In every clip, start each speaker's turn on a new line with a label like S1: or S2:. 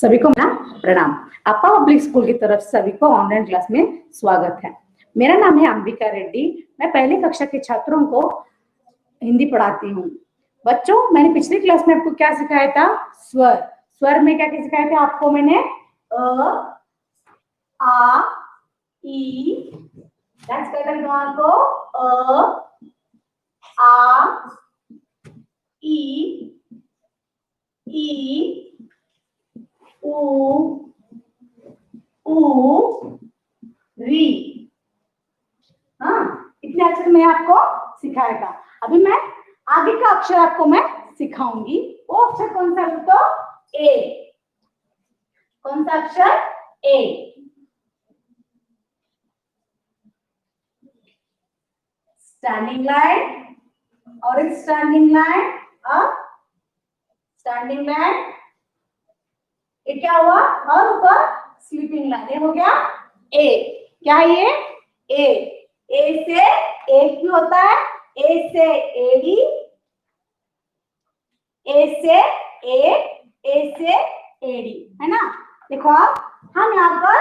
S1: सभी को मेरा प्रणाम। अप्पा पब्लिक स्कूल की तरफ से सभी को ऑनलाइन क्लास में स्वागत है। मेरा नाम है अंबिका रेड्डी। मैं पहली कक्षा के छात्रों को हिंदी पढ़ाती हूँ। बच्चों, मैंने पिछली क्लास में आपको क्या सिखाया था? स्वर। स्वर में क्या क्या सिखाया था आपको? मैंने अ, आ, ई, क्या सिखाया था आपको? अ, आ, ई, ऊ, री। हाँ, इतने अक्षर मैं आपको सिखाया था। अभी मैं आगे का अक्षर आपको मैं सिखाऊंगी। वो अक्षर कौन सा है? तो ए। कौन सा अक्षर? ए। स्टैंडिंग लाइन और एक स्टैंडिंग लाइन, अब स्टैंडिंग लाइन। ये क्या हुआ? और ऊपर स्लीपिंग लाइन। ये हो गया ए। क्या है ये? ए। ए से एक भी होता है, ए से एडी, ए से एक, ए से एडी, है ना? देखो आप, हम यहाँ पर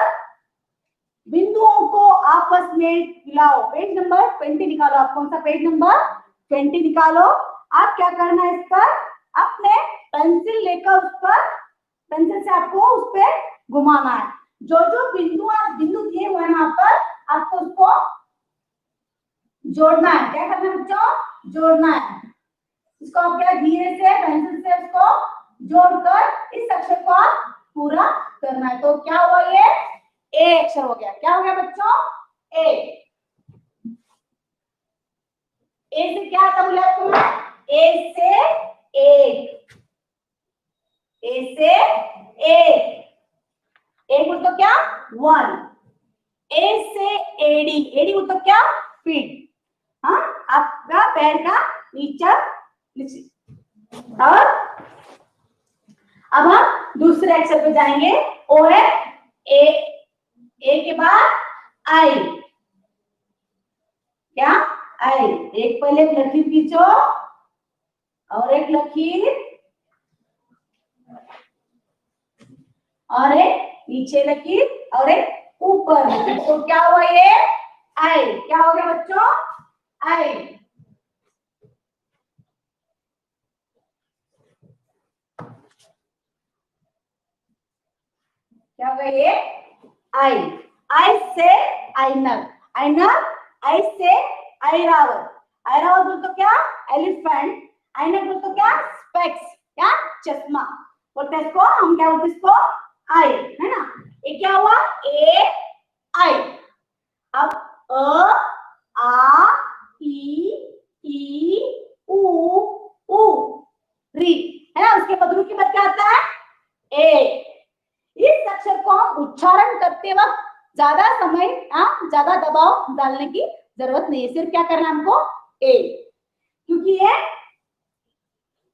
S1: बिंदुओं को आपस में मिलाओ। पेज नंबर 20 निकालो। आप कौन सा पेज नंबर 20 निकालो? आप क्या करना है? इस पर अपने पेंसिल लेकर उस पर पेंसिल से आपको उस पर घुमाना है। जो जो बिंदु दिए हुए हैं यहाँ पर, आपको उसको जोड़ना है। क्या करना है बच्चों? जोड़ना है। इसको आप क्या धीरे से पेंसिल से उसको जोड़कर इस अक्षर को आप पूरा करना है। तो क्या हुआ? ये ए अक्षर हो गया। क्या हो गया बच्चों? ए। ए से क्या आता बोले आपको मैं? ए से एक, ए से एक, एक मतलब क्या? 1। ए से एडी, एडी मतलब क्या? फीट। हाँ, आपका पैर का नीचे। और अब हम दूसरे अक्षर पे जाएंगे। ओ है ए। ए के बाद आई। क्या? आई। एक पहले एक लकीर खींचो और एक लकीर और एक नीचे लकीर और एक ऊपर लकीर। तो क्या हुआ? ये आई। क्या हो गया बच्चों? आई। क्या हो गया? ये आई। आई से आइनर, आइनर। आई से ऐरावत, ऐरावत बोल तो क्या? एलिफेंट। आइनर बोल तो क्या? स्पेक्स, क्या? चश्मा बोलते हैं इसको। हम क्या बोलते हैं इसको? आई, है ना? ये क्या हुआ? ए आई। अब अ, आ, ई, ऊ, री, है ना? उसके बाद रू के बाद क्या आता है? ए। इस अक्षर को हम उच्चारण करते वक्त ज्यादा समय, ज्यादा दबाव डालने की जरूरत नहीं है। सिर्फ क्या करना है हमको? ए। क्योंकि ये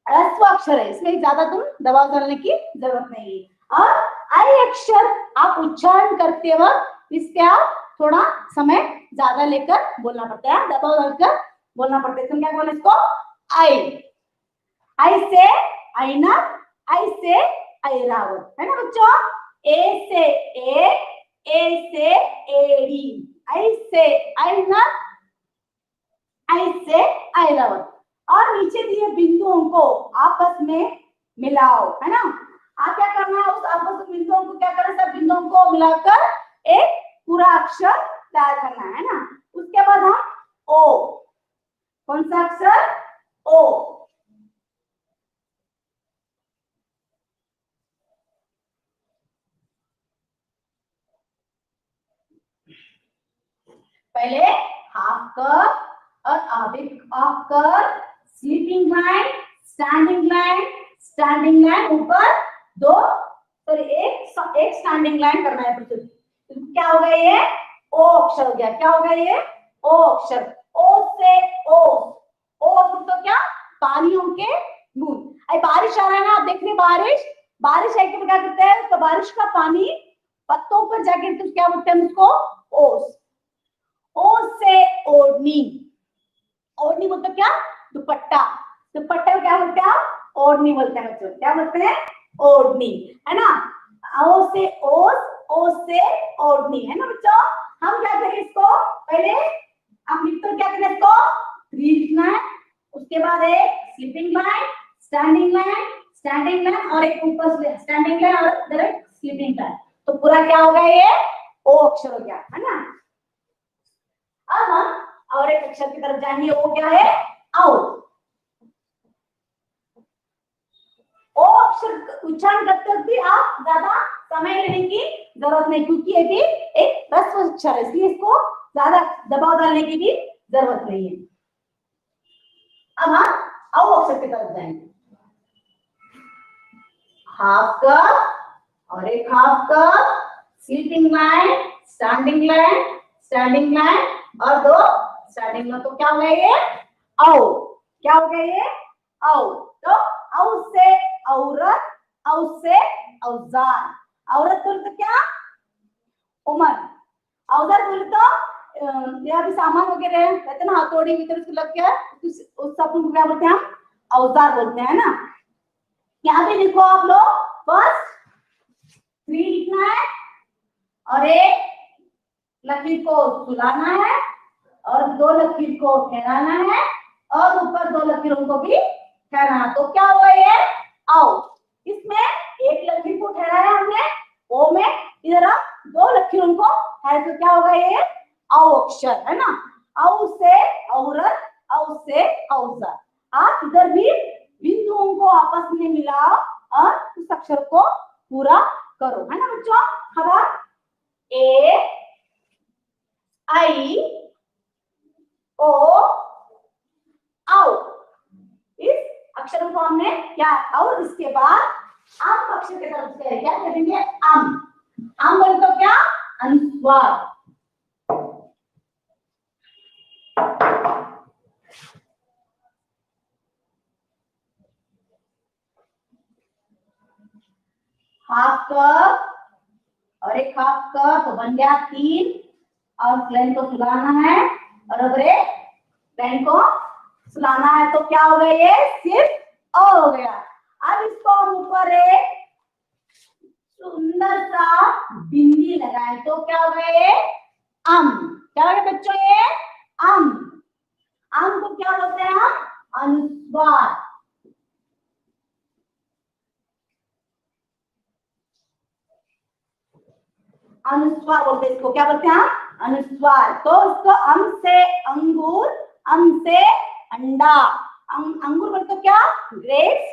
S1: ह्रस्व अक्षर है, इसमें ज्यादा तुम दबाव डालने की जरूरत नहीं है। और आई अक्षर आप उच्चारण करते वक्त इसके आप थोड़ा समय ज्यादा लेकर बोलना पड़ता है, दबाव डालकर बोलना पड़ता है। तुम क्या बोले इसको? आई। आई से आईना, आई से ऐरावत, है ना बच्चों? ए से एक, ए से एडी, आई से आईना, आई से ऐरावत। और नीचे दिए बिंदुओं को आपस में मिलाओ, है ना? आप क्या करना है? उस आपस में बिंदुओं को क्या करना है? सब बिंदुओं को मिलाकर एक पूरा अक्षर तैयार करना है ना? उसके बाद हम ओ। कौन सा अक्षर? ओ। पहले हाफ कर और आधे हाफ कर, sleeping line, standing line, standing line, ऊपर दो, सॉरी एक स्टैंडिंग लाइन करना है। तो क्या हो गया? ये ओ अक्षर हो गया। क्या हो गया? ये ओ अक्षर। ओ से ओ। ओ तो क्या? पानियों के बूंद। अरे बारिश आ रहा है ना, आप देख रहे बारिश, बारिश है क्या करते हैं? तो बारिश का पानी पत्तों पर जाके तो क्या बोलते हैं उसको? ओस। ओ से ओढ़नी, ओढ़नी मतलब क्या? दुपट्टा। दुपट्टा क्या बोलते हैं आप? ओढ़नी बोलते हैं बच्चों। क्या बोलते हैं? ओढ़नी, है ना? ओ से ओस, ओ से ओढ़नी, है ना बच्चों। हम क्या करें इसको, पहले हम लिखते क्या करें इसको, 3 लिखना है, उसके बाद एक sleeping line, standing line, standing line और एक ऊपर स्टैंडिंग लाइन और डायरेक्ट स्लीपिंग लाइन। तो पूरा क्या होगा, ये ओ अक्षर हो गया, है ना। अब हम और एक अक्षर की तरफ जाएंगे, वो क्या है, औ। ओ अक्षर उच्चारण करते वक्त भी आप ज्यादा समय लेने की जरूरत नहीं, क्योंकि ये भी एक ह्रस्व अक्षर है, इसलिए इसको ज्यादा दबाव डालने की भी जरूरत नहीं है। अब हम औ अक्षर की तरफ जाएंगे। हाफ कप और एक half cup, sleeping line, standing line, standing line और 2 स्टैंडिंग लाइन। तो क्या हो गया ये, औ। क्या हो गया ये, औ। तो औ से औरत, औ से औजार। औरत बोले तो क्या, उमर। औजार बोले तो यह भी सामान वगैरह कहते हैं ना, हथौड़ी वगैरह से लग गया, उस सब को क्या बोलते हैं हम, औजार बोलते हैं ना। यहाँ पे लिखो आप लोग, फर्स्ट 3 लिखना है और एक लकीर को सुलाना है और 2 लकीर को ठहराना है और ऊपर 2 लकीरों को भी ठहराना। तो क्या हुआ ये, औ। इसमें एक लकीर को ठहराया हमने ओ में, इधर 2 लकीरों को है, तो क्या होगा ये, औ अक्षर, है ना। औ से औरत, औ से औजार। आप इधर भी बिंदुओं को आपस में मिलाओ और उस अक्षर को पूरा करो, है ना बच्चों। अब ए आई ओ औ, इस अक्षरों को हमने क्या, और इसके बाद आम अक्षर की तरफ से क्या करेंगे, आम। आम बोले तो क्या, अनुस्वार। हाफ कप और एक हाफ कप, तो बन गया 3 और लाइन को सुलाना है और अगर एक लाइन को सुलाना है, तो क्या हो गया ये, सिर्फ ओ हो गया। अब इसको हम ऊपर एक सुंदर सा बिंदी लगाए, तो क्या हो गया ये, आम। क्या हो गया बच्चों, ये आम। आम को क्या बोलते हैं हम, अनुस्वार। अनुस्वार बोलते हैं इसको, क्या बोलते हैं हम, अनुस्वार। तो इसको अम से अंगूर, अम से अंडा। अंगूर बोले तो क्या, ग्रेप्स,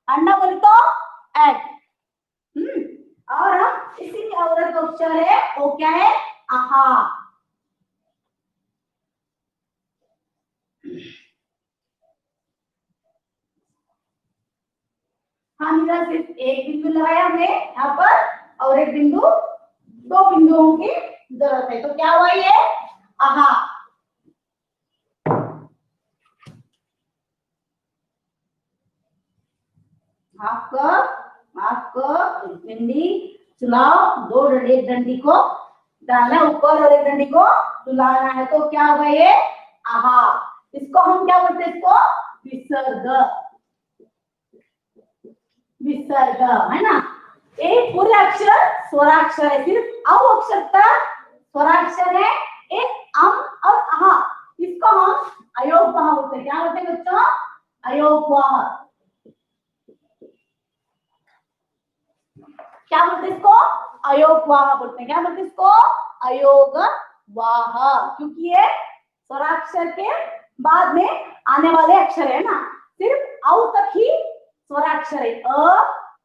S1: अंडा बोले तो एग। और हम इसी के औरत अक्षर है, वो क्या है, आहा। हम इधर सिर्फ एक बिंदु लगाया हमने यहाँ पर और एक बिंदु, 2 बिंदुओं की जरूरत है। तो क्या हुआ ये, आहा। आपको डंडी चलाओ, 2 एक डंडी को डालना ऊपर और एक डंडी को चलाना है, तो क्या होगा ये, आहा। इसको हम क्या बोलते हैं, इसको विसर्ग, विसर्ग, है ना। एक पूरे अक्षर स्वराक्षर है, सिर्फ औ अक्षर तक स्वराक्षर है, एक अम और आहा। इसको हम अयोगवाह बोलते हैं। क्या बोलते हैं बच्चों, अयोगवाह। क्या बोलते हैं इसको, अयोगवाह बोलते हैं। क्या बोलते हैं इसको, अयोगवाह, क्योंकि ये स्वराक्षर के बाद में आने वाले अक्षर है ना, सिर्फ औ तक ही स्वराक्षर है। अ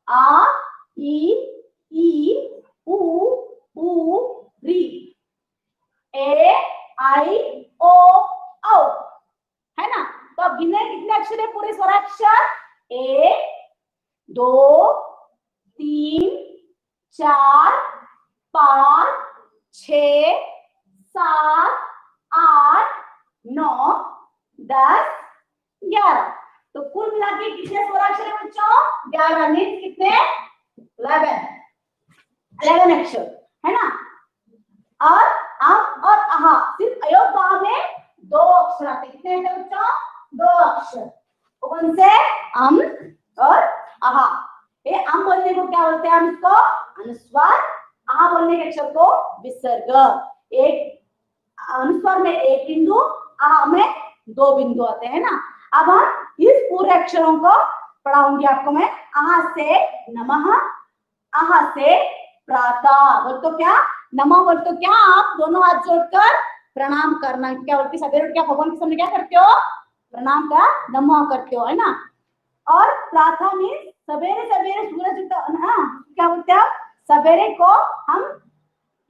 S1: आ ई उ ऊ री, ए आई ओ औ, है ना। तो अब गिने कितने अक्षर है पूरे स्वराक्षर, 1 2 3 4 5 6 7 8 9 10 11। तो कुल मिला के कितने स्वराक्षर है बच्चों, 11 मीन्स कितने, 11 अक्षर, है ना। और अम और आहा, सिर्फ अयोगवाह में 2 अक्षर आते। कितने हैं बच्चों, 2 अक्षर, कौन से, अम और आहा। ये आम बोलने को क्या बोलते हैं हम इसको? अनुस्वार। आ बोलने के अक्षर को विसर्ग। एक अनुस्वार में एक बिंदु, आ में 2 बिंदु आते हैं ना। अब हम इस पूरे अक्षरों को पढ़ाऊंगी आपको मैं। आ से नमः, आह से प्रातः। बोल तो क्या? नमः बोल तो क्या? आप दोनों हाथ जोड़कर प्रणाम करना। क्या बोलते? सवेरे क्या भगवान के सामने क्या करते हो? प्रणाम का नमः करते हो, है ना। और प्रातः मीन्स सवेरे सवेरे सूरज क्या बोलते हैं? सवेरे को हम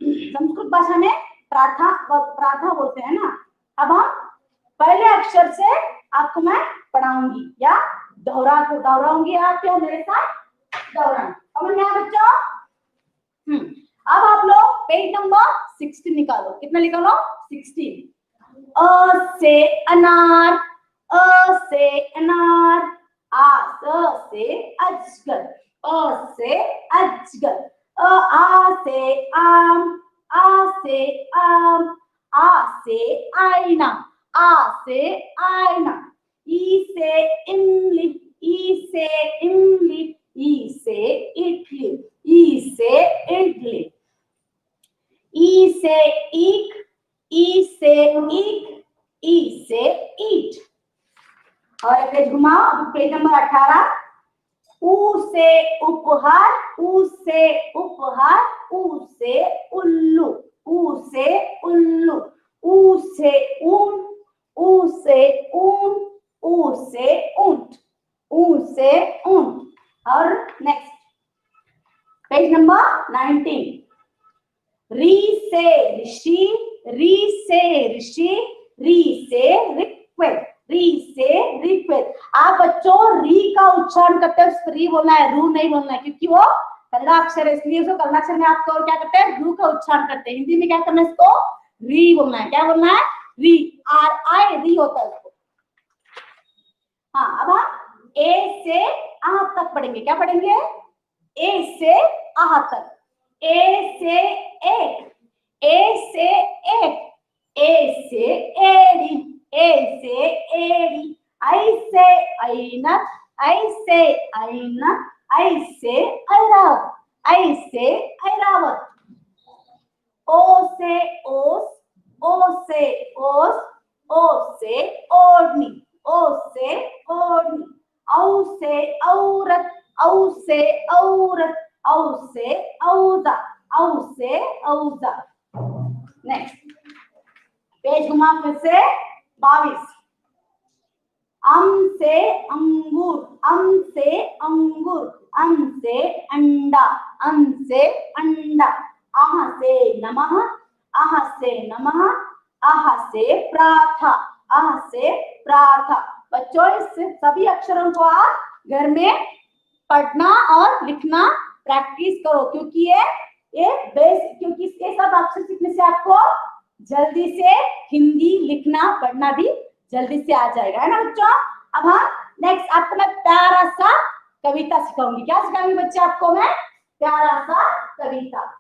S1: संस्कृत भाषा में प्रातः बोलते हैं ना। अब हम पहले अक्षर से आपको मैं पढ़ाऊंगी या दोहराऊंगी। आप क्या मेरे साथ दोहराना। समझ में आया बच्चों? अब आप लोग पेज नंबर 16 निकालो। कितना निकालो? 16। अ से अनार, अ से अनार। आ से अजगर, अ से अजगर। आ से आम, आ से आम। आ से आईना, आ से आईना। ई से इमली, ई से इमली। ई से इडली, ई से इडली। ई से ईख, ई से ईख। ई से ईट। और पेज घुमाओ, अब पेज नंबर 18। ऊ से उपहार, ऊ से उपहार। ऊ से उल्लू, ऊ से उल्लू। ऊ से ऊन, ऊ से ऊन। ऊ से ऊंट, ऊ से ऊंट। और नेक्स्ट पेज नंबर 19। री से ऋषि, री से ऋषि। री से ऋग्वेद, री से ऋग्वेद। आप बच्चों री का उच्चारण करते हैं, री बोलना है, रू नहीं बोलना है, क्योंकि वो कन्नड़ा अक्षर है, इसलिए उसको कन्नड़ा अक्षर में आपको क्या करते हैं? रू का उच्चारण करते हैं। हिंदी में क्या करना है? इसको री बोलना है। क्या बोलना है? री। आर आई री होता है उसको। हाँ, अब हम ए से आ तक पढ़ेंगे। क्या पढ़ेंगे? ए से आ तक। ए से एक, ए से एक। ए से एड़ी, ए से एड़ी। आई से ऐनक, आई से ऐनक। आई से ऐरावत, आई से ऐरावत। ओ से ओस, ओ से ओस। ओ से ओढ़नी, ओ से ओढ़नी। औ से औरत, औ से औरत। औ से औजा, औ से औजा। नेक्स्ट पेज घुमा फिर से 22। अम से अंगूर, अम से अंगूर। अम से अंडा, अम से अंडा। आह से नमः, आह से नमः। आह से प्राथा, आह से प्राथा। बच्चों इस सभी अक्षरों को आप घर में पढ़ना और लिखना प्रैक्टिस करो, क्योंकि ये बेस, क्योंकि इसके सब अक्षर सीखने से आपको जल्दी से हिंदी लिखना पढ़ना भी जल्दी से आ जाएगा, है ना बच्चों। अब हम नेक्स्ट आपको मैं प्यारा सा कविता सिखाऊंगी। क्या सिखाऊंगी बच्चे आपको मैं? प्यारा सा कविता।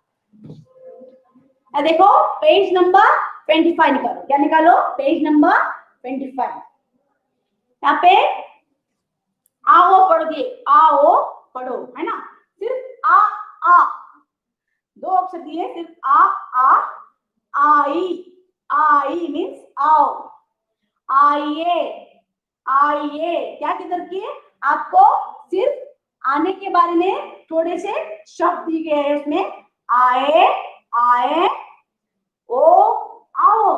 S1: देखो पेज नंबर 25 निकालो। क्या निकालो? Page number 25। यहाँ पे आओ पढ़ दिए, आओ पढ़ो, है ना। सिर्फ आ दो अक्षर दिए, सिर्फ आ। आई, आई मीन्स आओ। आइए, आइए। क्या किधर की? आपको सिर्फ आने के बारे में थोड़े से शब्द दिए गए हैं उसमें। आए, आए। ओ आओ,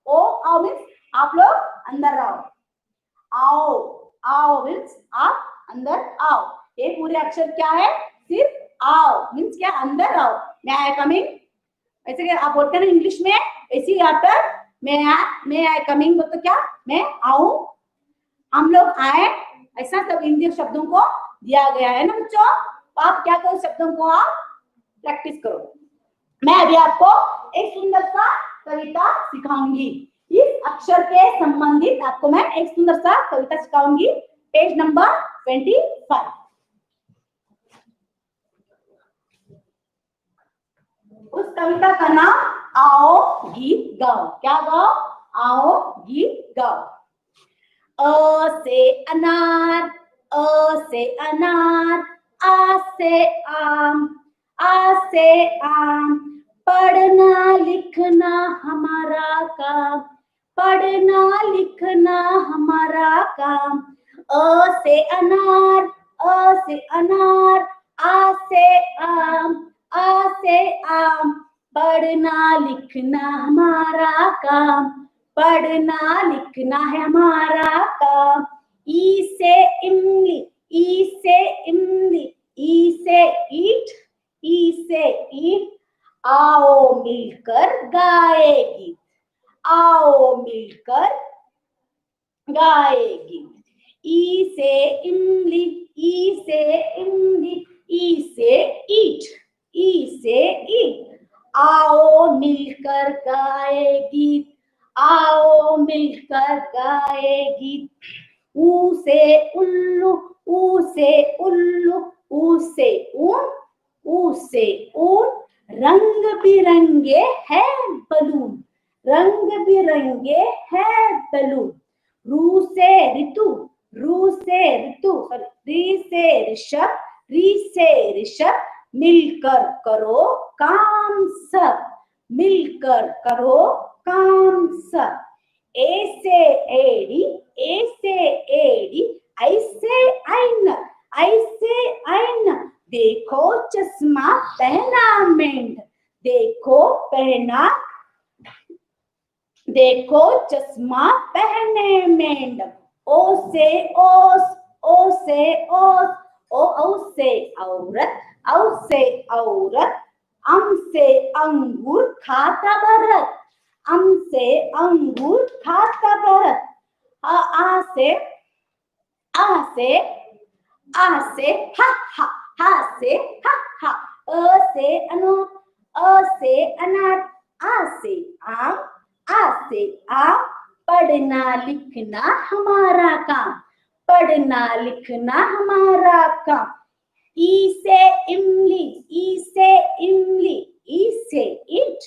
S1: ओ आओ मीन्स आप लोग अंदर आओ। आओ, आओ मीन्स आप अंदर आओ। ये पूरे अक्षर क्या है? सिर्फ आओ मीन्स क्या? अंदर आओ। मैं आई कमिंग, ऐसे आप बोलते हैं ना इंग्लिश में, ऐसे यहाँ पर मैं आई कमिंग बोलते क्या? मैं आऊं, हम लोग आए, ऐसा सब हिंदी शब्दों को दिया गया है ना बच्चों। आप क्या करो, शब्दों को आप प्रैक्टिस करो। मैं अभी आपको एक सुंदर सा कविता सिखाऊंगी। इस अक्षर के संबंधित आपको मैं एक सुंदर सा कविता सिखाऊंगी। Page number 25। उस कविता का नाम आओ गीत गाओ। क्या गाओ? आओ गीत गाओ। अ से अनार, अ से अनार। आ से आम, आ से आम, पढ़ना लिखना हमारा काम, पढ़ना लिखना हमारा काम। अ से अनार, अ से अनार, आ से आम, आ से आम, पढ़ना लिखना हमारा काम, पढ़ना लिखना है हमारा काम। ई से इमली, ई से इमली, ई से ईट, ई से ईट, आओ मिलकर गाए गीत, आओ मिलकर गाए गीत। ई से इमली, ई से इमली, ई से ईट, ई से ईट, आओ मिलकर गाए गीत, आओ मिलकर गाए गीत। ऊ से उल्लू, ऊ से उल्लू, ऊ से ऊन, ऊ से ऊन, रंग बिरंगे हैं बलून, रंग बिरंगे हैं बलून। रू से ऋतु, रू से ऋतु, री से ऋषभ, री से ऋषभ, मिलकर करो काम सब, मिलकर करो काम सब। ए से एड़ी, ए से एड़ी, ऐसे ऐन, ऐसे ऐन, देखो चश्मा पहना मेंढ, देखो पहना, देखो चश्मा पहने मेंढक। ओ से ओस, ओ से ओस, औ से औरत, औ से औरत, अम से अंगूर खाता भरत, अम से अंगूर खाता भरत। आ से, आ से, आ से हा से हा, अ से अनार, अ से अनार, आ से आम, आ से आम, पढ़ना लिखना हमारा काम, पढ़ना लिखना हमारा काम। ई से इमली, ई से इमली, ई से ईट,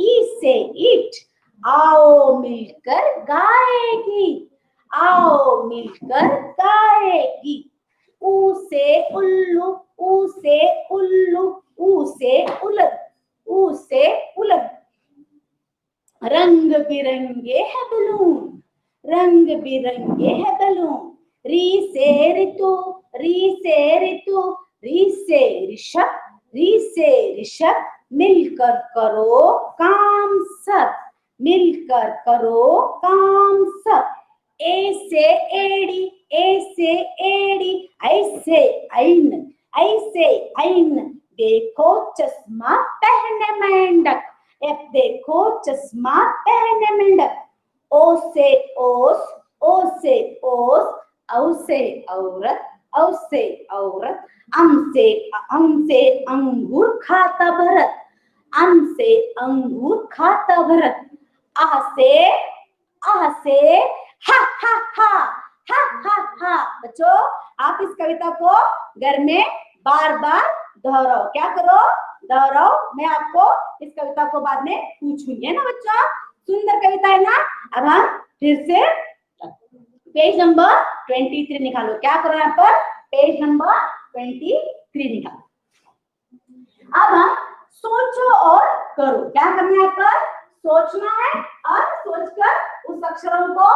S1: ई से ईट, आओ मिलकर गाएगी, आओ मिलकर गाएगी। ऊ से उल्लू, ऊ से उल्लू, ऊ से उलद, ऊ से उलद, रंग बिरंगे है बलून, रंग बिरंगे है बलून। री से ऋतु, री से ऋतु, री से ऋषभ, री से ऋषभ, मिलकर करो काम सब, मिलकर करो काम सब। ए से एड़ी, ए से एड़ी, ऐसे ऐन, ऐसे ऐन, देखो चश्मा पहने मेंढक, देखो चश्मा पहने मेंढक। ओ से ओस, ओ से ओस, औ से औरत, औ से औरत, अम से अंगूर खाता भरत, अम से अंगूर खाता भरत। आ से हा हा हा, हा हा हा। बच्चों आप इस कविता को घर में बार बार दोहराओ, क्या करो, दोहराओ। मैं आपको इस कविता को बाद में पूछूंगी, है ना बच्चों। सुंदर कविता है ना। अब हम फिर से पेज नंबर 23 निकालो, क्या करो यहाँ पर, पेज नंबर 23 निकालो। अब हम सोचो और करो, क्या करना है यहाँ पर, सोचना है और सोचकर उस अक्षरों को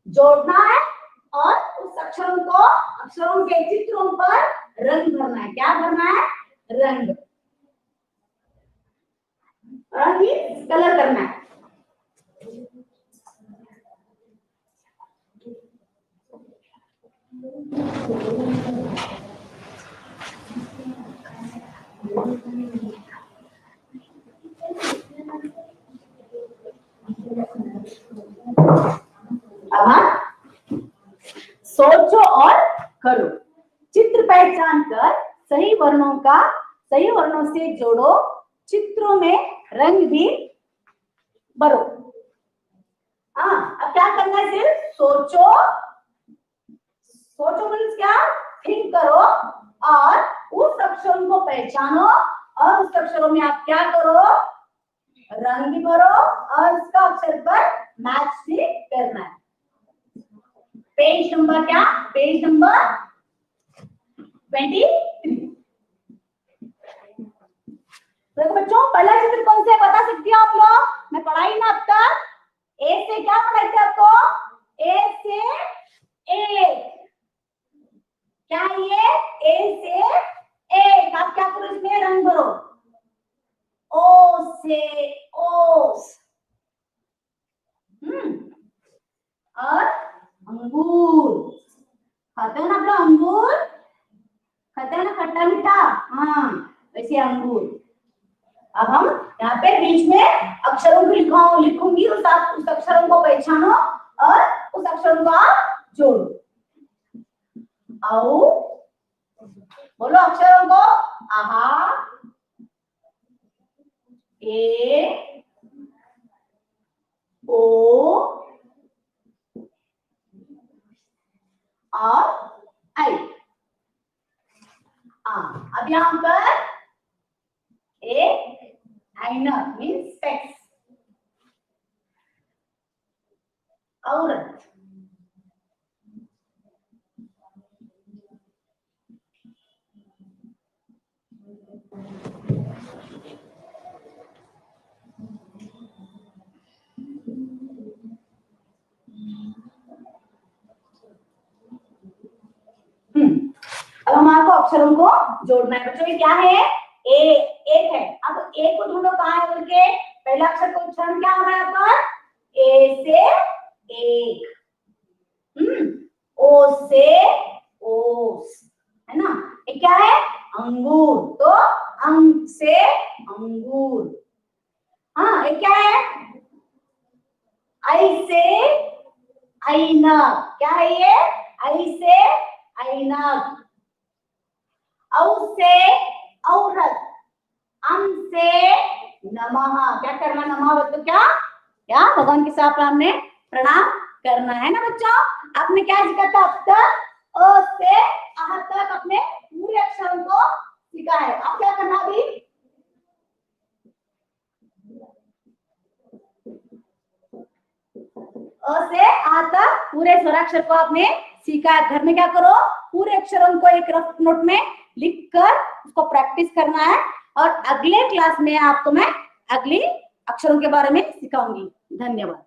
S1: जोड़ना है और उस अक्षरों को, अक्षरों के चित्रों पर रंग भरना है। क्या भरना है, रंग, रंगीन कलर करना है। अब सोचो और करो। चित्र पहचान कर सही वर्णों से जोड़ो, चित्रों में रंग भी भरो। अब क्या करना है, सिर्फ सोचो, सोचो मीन्स क्या, थिंक करो और उस अक्षरों को पहचानो और उस अक्षरों में आप क्या करो, रंग भी भरो और उसका अक्षर पर मैच भी करना है। पेज नंबर क्या, पेज नंबर 23। देखो बच्चों, पहला चित्र कौन से बता सकती हो आप लोग? मैं पढ़ाई ना अब तक। ए से क्या पढ़ाई थी आपको? ए से एक, क्या ये? ए से एक। आप क्या करो, इसमें रंग भरो। ओ से ओस, और अंगूर। खाते हो ना आप लोग अंगूर? खाते हो ना खट्टा मीठा? हाँ, वैसे अंगूर। अब हम यहाँ पे बीच में अक्षरों को लिखूंगी, उस अक्षरों को पहचानो और उस अक्षरों को आप जोड़ो। आओ बोलो अक्षरों को। आहा, ए, ओ और आई। अब यहाँ पर एक आईना मीन्स स्पेक्स, औरत। अब हमारे को अक्षरों को जोड़ना है बच्चों। ये क्या है? ए, एक है। अब ए को ढूंढो कहाँ है बोल के। पहला अक्षर का उच्चारण क्या हो रहा है यहाँ पर? ए से एक, ओ से ओस, है ना? ये क्या है? अंगूर, तो अंग से अंगूर। हाँ, ये क्या है? आई से आईना, क्या है ये? आई से आईना। औ से औरत, अम से नमः। क्या करना? नमः बच्चों, क्या भगवान के सामने प्रणाम करना है ना बच्चों। आपने क्या सीखा था अब तक? अ से आह तक अपने पूरे अक्षरों को सीखा है। अब क्या करना? अभी अ से आ तक पूरे स्वराक्षर को आपने सीखा है। घर में क्या करो? पूरे अक्षरों को एक रफ नोट में लिखकर उसको प्रैक्टिस करना है, और अगले क्लास में आपको मैं अगली अक्षरों के बारे में सिखाऊंगी। धन्यवाद।